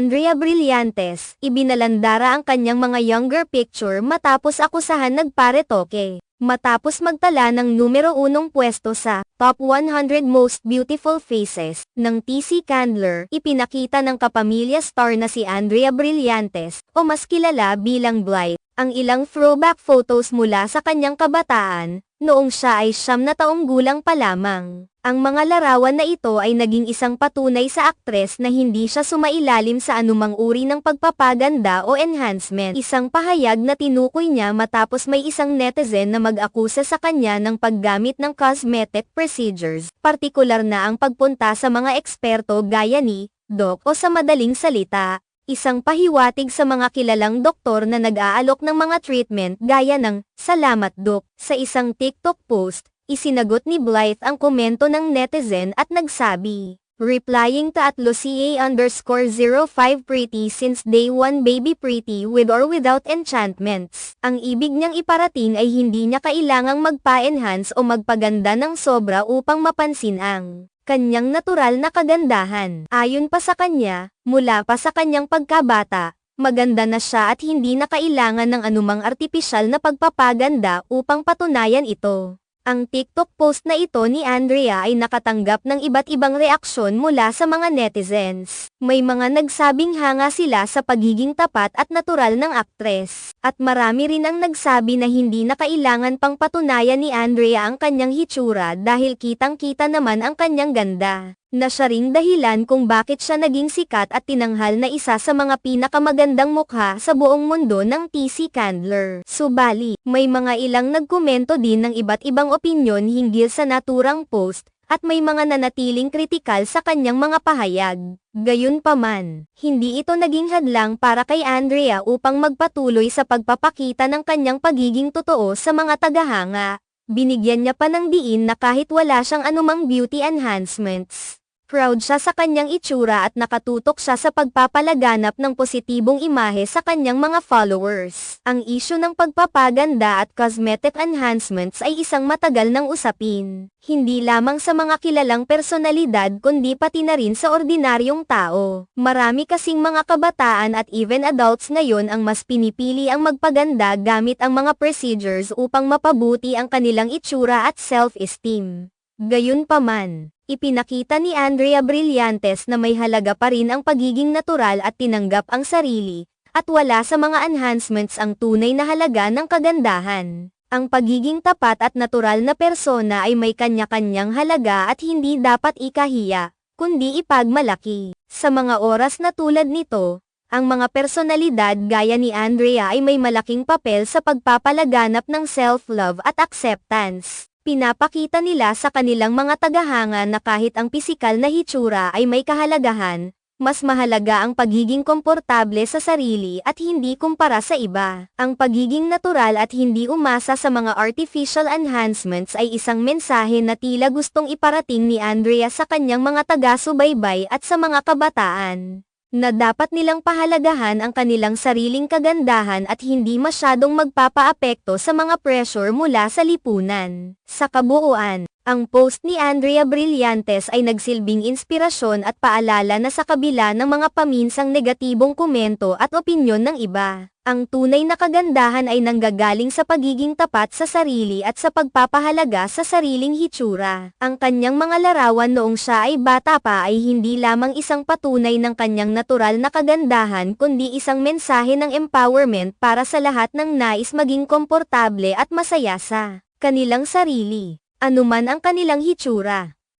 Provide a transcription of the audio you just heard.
Andrea Brillantes, ibinalandara ang kanyang mga younger picture matapos akusahan nagparetoke. Matapos magtala ng numero 1 pwesto sa Top 100 Most Beautiful Faces ng TC Candler, ipinakita ng kapamilya star na si Andrea Brillantes, o mas kilala bilang Blythe, ang ilang throwback photos mula sa kanyang kabataan, noong siya ay 9 na taong gulang pa lamang. Ang mga larawan na ito ay naging isang patunay sa aktres na hindi siya sumailalim sa anumang uri ng pagpapaganda o enhancement. Isang pahayag na tinukoy niya matapos may isang netizen na mag-akusa sa kanya ng paggamit ng cosmetic procedures, partikular na ang pagpunta sa mga eksperto gaya ni Doc o sa madaling salita, isang pahiwatig sa mga kilalang doktor na nag-aalok ng mga treatment gaya ng "Salamat Doc." Sa isang TikTok post, isinagot ni Blythe ang komento ng netizen at nagsabi, replying to @lucia_05 pretty since day one baby pretty with or without enchantments. Ang ibig niyang iparating ay hindi niya kailangang magpa-enhance o magpaganda ng sobra upang mapansin ang kanyang natural na kagandahan. Ayon pa sa kanya, mula pa sa kanyang pagkabata, maganda na siya at hindi na kailangan ng anumang artipisyal na pagpapaganda upang patunayan ito. Ang TikTok post na ito ni Andrea ay nakatanggap ng iba't ibang reaksyon mula sa mga netizens. May mga nagsabing hanga sila sa pagiging tapat at natural ng aktres. At marami rin ang nagsabi na hindi na kailangan pang patunayan ni Andrea ang kanyang hitsura dahil kitang-kita naman ang kanyang ganda. Na siya ring dahilan kung bakit siya naging sikat at tinanghal na isa sa mga pinakamagandang mukha sa buong mundo ng TC Candler. Subali, may mga ilang nagkomento din ng iba't ibang opinyon hinggil sa naturang post, at may mga nanatiling kritikal sa kanyang mga pahayag. Gayunpaman, hindi ito naging hadlang para kay Andrea upang magpatuloy sa pagpapakita ng kanyang pagiging totoo sa mga tagahanga. Binigyan niya pa ng diin na kahit wala siyang anumang beauty enhancements, proud siya sa kanyang itsura at nakatutok siya sa pagpapalaganap ng positibong imahe sa kanyang mga followers. Ang isyu ng pagpapaganda at cosmetic enhancements ay isang matagal ng usapin, hindi lamang sa mga kilalang personalidad kundi pati na rin sa ordinaryong tao. Marami kasing mga kabataan at even adults ngayon ang mas pinipili ang magpaganda gamit ang mga procedures upang mapabuti ang kanilang itsura at self-esteem. Gayunpaman, ipinakita ni Andrea Brillantes na may halaga pa rin ang pagiging natural at tinanggap ang sarili, at wala sa mga enhancements ang tunay na halaga ng kagandahan. Ang pagiging tapat at natural na persona ay may kanya-kanyang halaga at hindi dapat ikahiya, kundi ipagmalaki. Sa mga oras na tulad nito, ang mga personalidad gaya ni Andrea ay may malaking papel sa pagpapalaganap ng self-love at acceptance. Pinapakita nila sa kanilang mga tagahanga na kahit ang pisikal na hitsura ay may kahalagahan, mas mahalaga ang pagiging komportable sa sarili at hindi kumpara sa iba. Ang pagiging natural at hindi umasa sa mga artificial enhancements ay isang mensahe na tila gustong iparating ni Andrea sa kanyang mga taga-subaybay at sa mga kabataan, na dapat nilang pahalagahan ang kanilang sariling kagandahan at hindi masyadong magpapaapekto sa mga pressure mula sa lipunan. Sa kabuuan, ang post ni Andrea Brillantes ay nagsilbing inspirasyon at paalala na sa kabila ng mga paminsang negatibong komento at opinyon ng iba, ang tunay na kagandahan ay nanggagaling sa pagiging tapat sa sarili at sa pagpapahalaga sa sariling hitsura. Ang kanyang mga larawan noong siya ay bata pa ay hindi lamang isang patunay ng kanyang natural na kagandahan kundi isang mensahe ng empowerment para sa lahat ng nais maging komportable at masaya sa kanilang sarili, anuman ang kanilang hitsura.